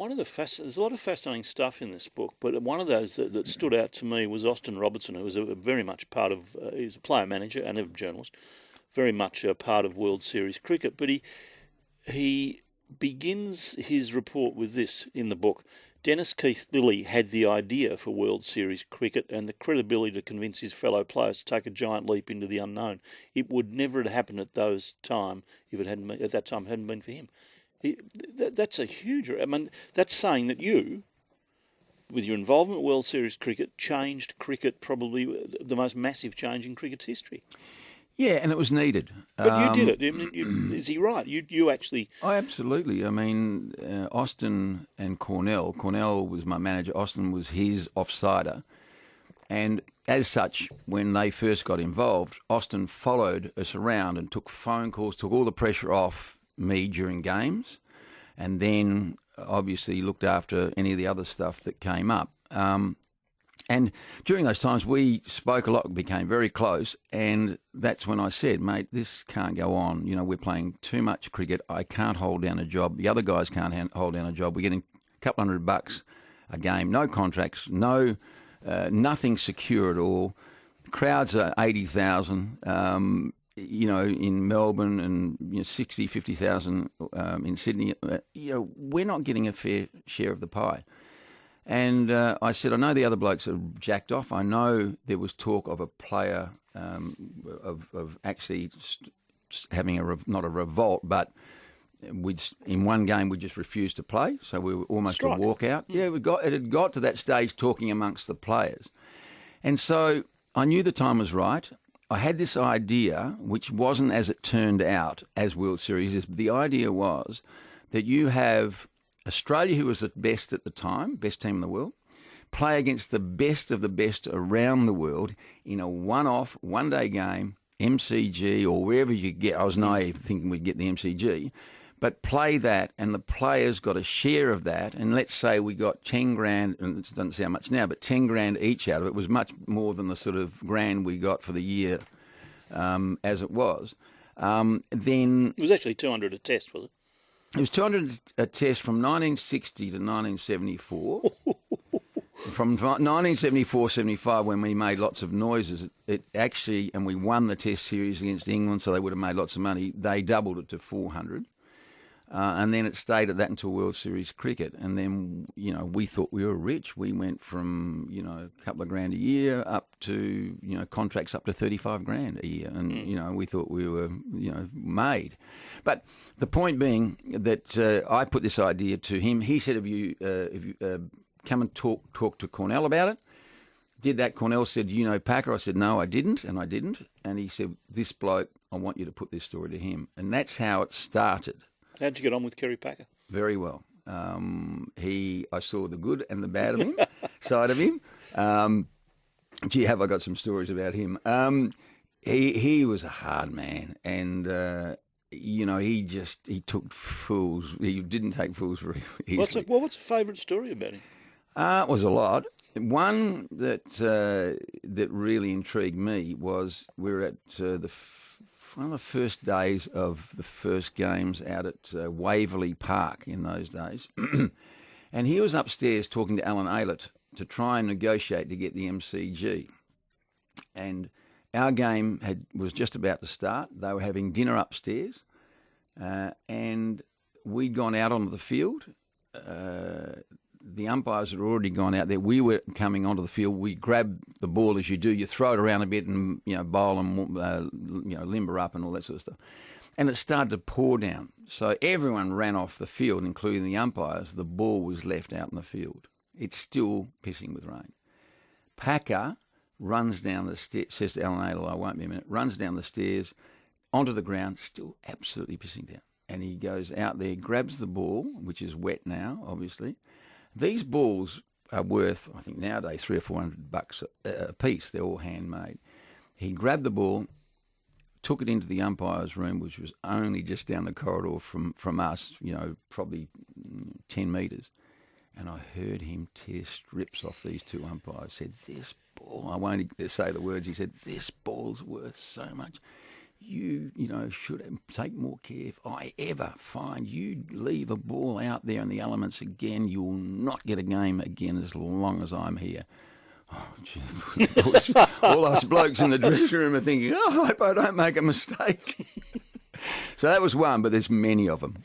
there's a lot of fascinating stuff in this book, but one of those that stood out to me was Austin Robertson, who was very much part of, he was a player manager and a journalist, very much a part of World Series cricket. But he begins his report with this in the book. Dennis Keith Lillee had the idea for World Series cricket and the credibility to convince his fellow players to take a giant leap into the unknown. It would never have happened at that time if it hadn't been for him. That's a huge. I mean, that's saying that you, with your involvement in World Series cricket, changed cricket, probably the most massive change in cricket's history. Yeah, and it was needed. But you did it. I mean, is he right? You actually... Oh, absolutely. I mean, Austin and Cornell was my manager. Austin was his offsider. And as such, when they first got involved, Austin followed us around and took phone calls, took all the pressure off me during games, and then obviously looked after any of the other stuff that came up. And during those times, we spoke a lot, became very close, and that's when I said, mate, this can't go on. You know, we're playing too much cricket. I can't hold down a job. The other guys can't hold down a job. We're getting a couple $100 a game, no contracts, nothing secure at all. Crowds are 80,000, in Melbourne, and 60, 50,000 in Sydney. We're not getting a fair share of the pie. And I said, I know the other blokes are jacked off. I know there was talk of a player of actually having not a revolt, but in one game we just refused to play, so we were almost a walkout. Yeah, it had got to that stage, talking amongst the players, and so I knew the time was right. I had this idea, which wasn't as it turned out as World Series is. The idea was that you have Australia, who was the best at the time, best team in the world, play against the best of the best around the world in a one-off, one-day game, MCG or wherever you get. I was naive thinking we'd get the MCG, but play that, and the players got a share of that. And let's say we got 10 grand, and it doesn't sound much now, but 10 grand each out of it. It was much more than the sort of grand we got for the year as it was. Then it was actually 200 a test, was it? It was 200 a test from 1960 to 1974. From 1974-75, when we made lots of noises, it actually, and we won the test series against England, so they would have made lots of money, they doubled it to 400. And then it stayed at that until World Series cricket. And then, we thought we were rich. We went from, a couple of grand a year up to, contracts up to 35 grand a year. And, we thought we were, made. But the point being that I put this idea to him. He said, if you come and talk to Cornell about it. Did that. Cornell said, Packer? I said, no, I didn't. And he said, this bloke, I want you to put this story to him. And that's how it started. How'd you get on with Kerry Packer? Very well. I saw the good and the bad of him, side of him. Have I got some stories about him? He was a hard man, and he took fools. He didn't take fools very easily. What's a favourite story about him? It was a lot. One that really intrigued me was we were at one of the first days of the first games out at Waverley Park in those days. And he was upstairs talking to Alan Aylett to try and negotiate to get the MCG. And our game was just about to start. They were having dinner upstairs. And we'd gone out onto the field. The umpires had already gone out there. We were coming onto the field. We grabbed the ball as you do. You throw it around a bit and bowl and limber up and all that sort of stuff. And it started to pour down. So everyone ran off the field, including the umpires. The ball was left out in the field. It's still pissing with rain. Packer runs down the stairs, says to Alan Adel, I won't be a minute, runs down the stairs onto the ground, still absolutely pissing down. And he goes out there, grabs the ball, which is wet now, obviously. These balls are worth, I think nowadays, $300 or $400 a piece. They're all handmade. He grabbed the ball, took it into the umpire's room, which was only just down the corridor from us, probably 10 metres. And I heard him tear strips off these two umpires. Said, this ball, I won't say the words, he said, this ball's worth so much. you should take more care. If I ever find you leave a ball out there in the elements again, you will not get a game again as long as I'm here. Oh, geez. All us blokes in the dressing room are thinking, I hope I don't make a mistake. So that was one, but there's many of them.